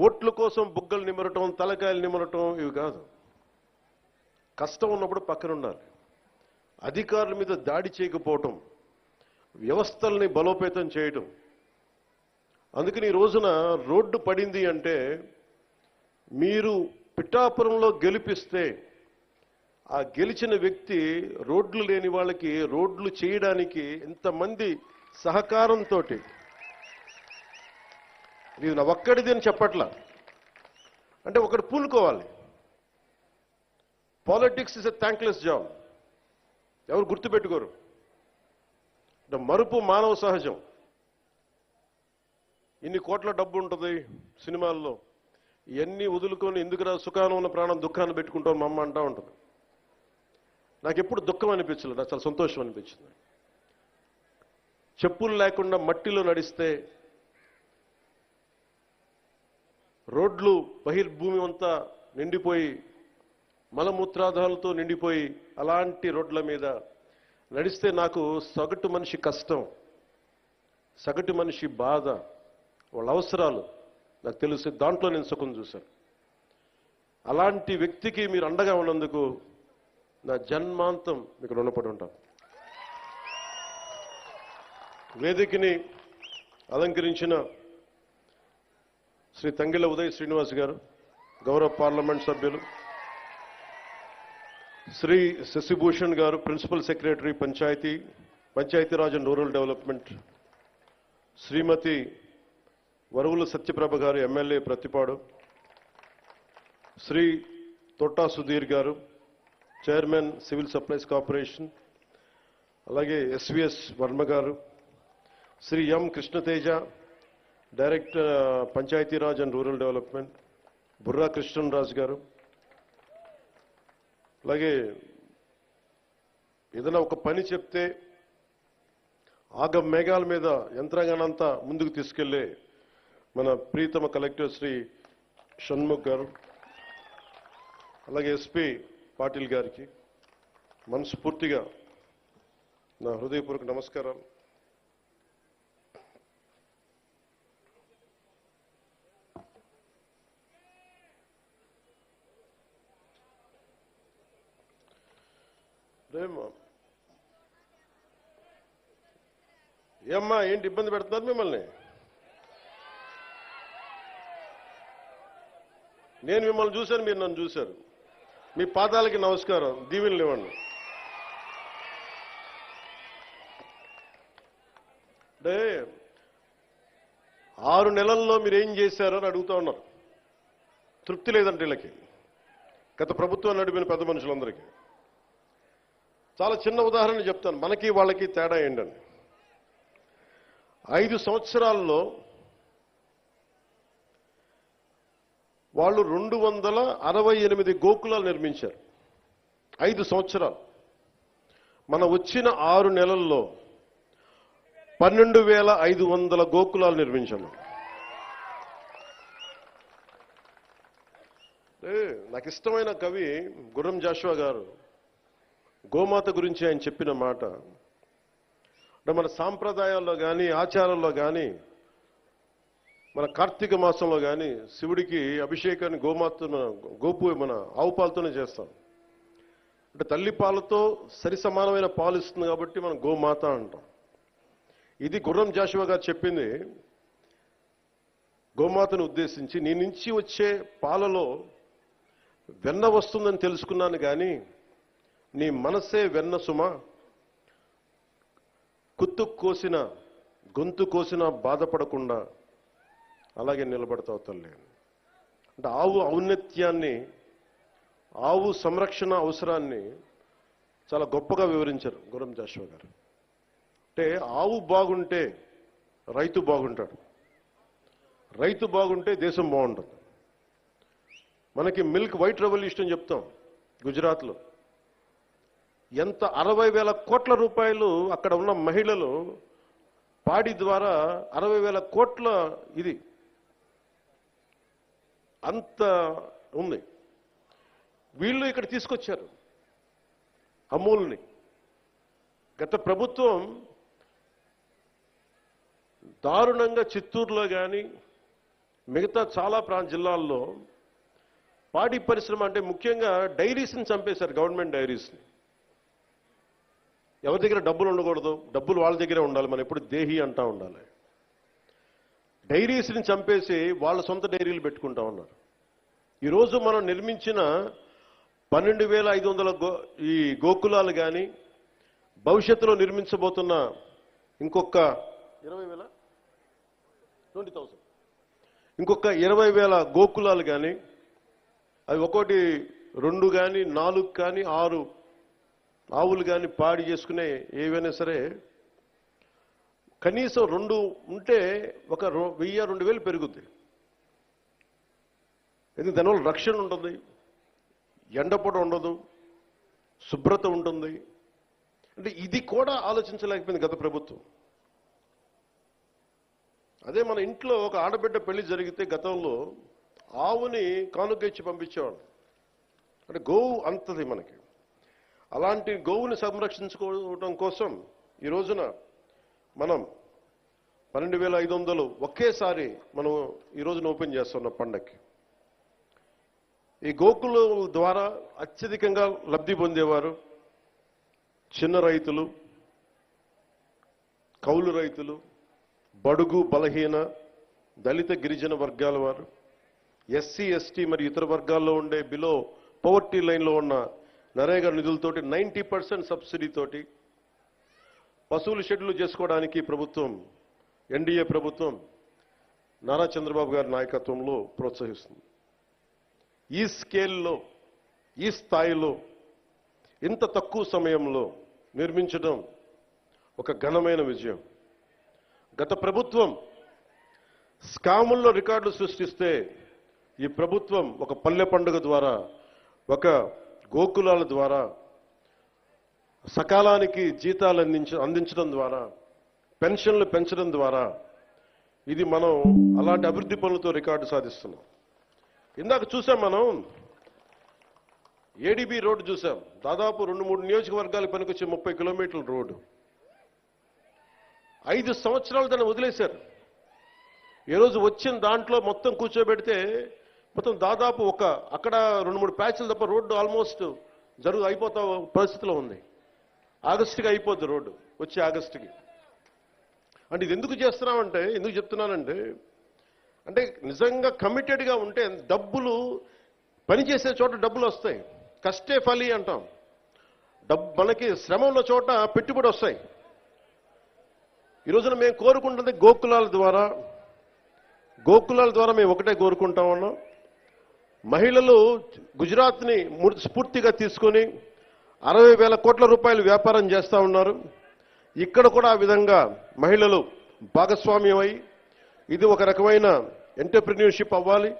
ఓట్ల కోసం బుగ్గలు నిమరటం, తలకాయలు నిమరటం ఇవి కాదు. కష్టం ఉన్నప్పుడు పక్కన ఉండాలి. అధికారుల మీద దాడి చేయకపోవటం, వ్యవస్థల్ని బలోపేతం చేయటం. అందుకని ఈ రోజున రోడ్డు పడింది అంటే మీరు పిఠాపురంలో గెలిపిస్తే ఆ గెలిచిన వ్యక్తి రోడ్లు లేని వాళ్ళకి రోడ్లు చేయడానికి ఎంతమంది సహకారంతో, ఇది నా ఒక్కడిది అని చెప్పట్లా, అంటే ఒకటి పూనుకోవాలి. Politics is a thankless job. ఎవరు గుర్తుపెట్టుకోరు. మరుపు మానవ సహజం. ఇన్ని కోట్ల డబ్బు ఉంటుంది సినిమాల్లో, ఇవన్నీ వదులుకొని ఎందుకురా సుఖానం ఉన్న ప్రాణం దుఃఖాన్ని పెట్టుకుంటాం మా అమ్మ అంటూ ఉంటుంది. నాకు ఎప్పుడు దుఃఖం అనిపించలేదు, నాకు చాలా సంతోషం అనిపించింది. చెప్పులు లేకుండా మట్టిలో నడిస్తే, రోడ్లు బహిర్భూమి అంతా నిండిపోయి మలమూత్రాదాలతో నిండిపోయి అలాంటి రోడ్ల మీద నడిస్తే నాకు సగటు మనిషి కష్టం, సగటు మనిషి బాధ, వాళ్ళ అవసరాలు నాకు తెలుసు. దాంట్లో నేను సుఖం చూశాను. అలాంటి వ్యక్తికి మీరు అండగా ఉన్నందుకు నా జన్మాంతం మీకు రుణపడి ఉంటాను. వేదికని అలంకరించిన శ్రీ తంగిళ్ళ ఉదయ్ శ్రీనివాస్ గారు, గౌరవ పార్లమెంట్ సభ్యులు, Shri Sashibhushan garu, principal secretary Panchayat Raj and rural development, Shrimati Varuvula Satyaprabha garu, MLA Prathipadu, Shri Thotta Sudheer garu, chairman civil supplies corporation, అలాగే SVS Varma garu, Shri M Krishna Teja, director Panchayat Raj and rural development, Burra Krishnaraju garu, అలాగే ఏదైనా ఒక పని చెప్తే ఆగ మేఘాల మీద యంత్రాంగానంతా ముందుకు తీసుకెళ్లే మన ప్రీతమ కలెక్టర్ శ్రీ షణ్ముఖ్ గారు, అలాగే ఎస్పీ పాటిల్ గారికి మనస్ఫూర్తిగా నా హృదయపూర్వక నమస్కారాలు. ఏమ్మా ఏంటి ఇబ్బంది పెడుతున్నారు మిమ్మల్ని? నేను మిమ్మల్ని చూశాను, మీరు నన్ను చూశారు. మీ పాదాలకి నమస్కారం, దీవెనలు ఇవ్వండి. అంటే 6 నెలల్లో మీరు ఏం చేశారని అడుగుతా ఉన్నారు. తృప్తి లేదంటే వీళ్ళకి, గత ప్రభుత్వం నడిపిన పెద్ద మనుషులందరికీ. చాలా చిన్న ఉదాహరణ చెప్తాను, మనకి వాళ్ళకి తేడా ఏంటని. 5 సంవత్సరాల్లో వాళ్ళు 268 గోకులాలు నిర్మించారు. 5 సంవత్సరాలు. మన వచ్చిన 6 నెలల్లో 12,500 గోకులాలు నిర్మించాము. నాకు ఇష్టమైన కవి గుర్రం జాషువా గారు గోమాత గురించి ఆయన చెప్పిన మాట, అంటే మన సాంప్రదాయాల్లో కానీ ఆచారాల్లో కానీ మన కార్తీక మాసంలో కానీ శివుడికి అభిషేకాన్ని గోపు మన ఆవు పాలతోనే చేస్తాం. అంటే తల్లి పాలతో సరి సమానమైన పాలు ఇస్తుంది కాబట్టి మనం గోమాత అంటాం. ఇది గుర్రం జాషువా గారు చెప్పింది గోమాతను ఉద్దేశించి. నీ నుంచి వచ్చే పాలలో వెన్న వస్తుందని తెలుసుకున్నాను కానీ నీ మనసే వెన్న సుమ, గొంతు కోసిన బాధపడకుండా అలాగే నిలబడతావు తల్లి. అంటే ఆవు ఔన్నత్యాన్ని, ఆవు సంరక్షణ అవసరాన్ని చాలా గొప్పగా వివరించారు గుర్రం జాషువా గారు. అంటే ఆవు బాగుంటే రైతు బాగుంటాడు, రైతు బాగుంటే దేశం బాగుంటుంది. మనకి మిల్క్ వైట్ రెవల్యూషన్ చెప్తాం గుజరాత్లో. ఎంత 60,000 కోట్ల రూపాయలు అక్కడ ఉన్న మహిళలు పాడి ద్వారా 60,000 కోట్ల ఇది అంత ఉంది. వీళ్ళు ఇక్కడ తీసుకొచ్చారు అమూల్ని. గత ప్రభుత్వం దారుణంగా చిత్తూరులో కానీ మిగతా చాలా జిల్లాల్లో పాడి పరిశ్రమ అంటే ముఖ్యంగా డైరీస్ని చంపేశారు, గవర్నమెంట్ డైరీస్ని. ఎవరి దగ్గర డబ్బులు ఉండకూడదు, డబ్బులు వాళ్ళ దగ్గరే ఉండాలి, మనం ఎప్పుడు దేహి అంటా ఉండాలి. డైరీస్ని చంపేసి వాళ్ళ సొంత డైరీలు పెట్టుకుంటా ఉన్నారు. ఈరోజు మనం నిర్మించిన 12,500 ఈ గోకులాలు కానీ, భవిష్యత్తులో నిర్మించబోతున్న ఇంకొక 20,000 గోకులాలు కానీ, అవి ఒకటి 2 కానీ 4 కానీ 6 ఆవులు కానీ పాడి చేసుకునే ఏవైనా సరే కనీసం 2 ఉంటే ఒక 1,000-2,000 పెరుగుద్ది. ఎందుకంటే దానివల్ల రక్షణ ఉంటుంది, ఎండపొడ ఉండదు, శుభ్రత ఉంటుంది. అంటే ఇది కూడా ఆలోచించలేకపోయింది గత ప్రభుత్వం. అదే మన ఇంట్లో ఒక ఆడబిడ్డ పెళ్లి జరిగితే గతంలో ఆవుని కానుక ఇచ్చి పంపించేవాడు. అంటే గోవు అంతది మనకి. అలాంటి గోవుని సంరక్షించుకోవడం కోసం ఈ రోజున మనం 12,500 ఒకేసారి మనం ఈ రోజున ఓపెన్ చేస్తున్నాం పండగకి. ఈ గోకుల ద్వారా అత్యధికంగా లబ్ధి పొందేవారు చిన్న రైతులు, కౌలు రైతులు, బడుగు బలహీన దళిత గిరిజన వర్గాల వారు, ఎస్సీ ఎస్టీ మరియు ఇతర వర్గాల్లో ఉండే బిలో పవర్టీ లైన్లో ఉన్న నరేగా నిధులతోటి 90% సబ్సిడీతోటి పశువులు షెడ్లు చేసుకోవడానికి ప్రభుత్వం, ఎన్డీఏ ప్రభుత్వం నారా చంద్రబాబు గారి నాయకత్వంలో ప్రోత్సహిస్తుంది. ఈ స్కేల్లో, ఈ స్థాయిలో, ఇంత తక్కువ సమయంలో నిర్మించడం ఒక ఘనమైన విజయం. గత ప్రభుత్వం స్కాముల్లో రికార్డులు సృష్టిస్తే ఈ ప్రభుత్వం ఒక పల్లె పండుగ ద్వారా, ఒక గోకులాల ద్వారా, సకాలానికి జీతాలు అందించడం ద్వారా, పెన్షన్లు పెంచడం ద్వారా ఇది మనం అలాంటి అభివృద్ధి పనులతో రికార్డు సాధిస్తున్నాం. ఇందాక చూసాం, మనం ఏడీబీ రోడ్డు చూసాం. దాదాపు 2-3 నియోజకవర్గాలకు పనికొచ్చే 30 కిలోమీటర్ల రోడ్డు 5 సంవత్సరాలు దాన్ని వదిలేశారు. ఈరోజు వచ్చిన దాంట్లో మొత్తం కూర్చోబెడితే మొత్తం దాదాపు అక్కడ 2-3 ప్యాచ్లు తప్ప రోడ్డు ఆల్మోస్ట్ అయిపోతా పరిస్థితిలో ఉంది. ఆగస్టుకి అయిపోద్ది రోడ్డు, వచ్చే ఆగస్టుకి. అంటే ఇది ఎందుకు చేస్తున్నామంటే, ఎందుకు చెప్తున్నానంటే, అంటే నిజంగా కమిటెడ్గా ఉంటే డబ్బులు, పనిచేసే చోట డబ్బులు వస్తాయి. కష్టే ఫలి అంటాం. మనకి శ్రమ ఉన్న చోట పెట్టుబడి వస్తాయి. ఈ రోజున మేము కోరుకుంటుంది గోకులాల ద్వారా మేము ఒకటే కోరుకుంటా ఉన్నాం. మహిళలు గుజరాత్ని స్ఫూర్తిగా తీసుకొని 60,000 కోట్ల రూపాయలు వ్యాపారం చేస్తూ ఉన్నారు. ఇక్కడ కూడా ఆ విధంగా మహిళలు భాగస్వామ్యం అయి ఇది ఒక రకమైన ఎంటర్‌ప్రెన్యూర్‌షిప్ అవ్వాలి.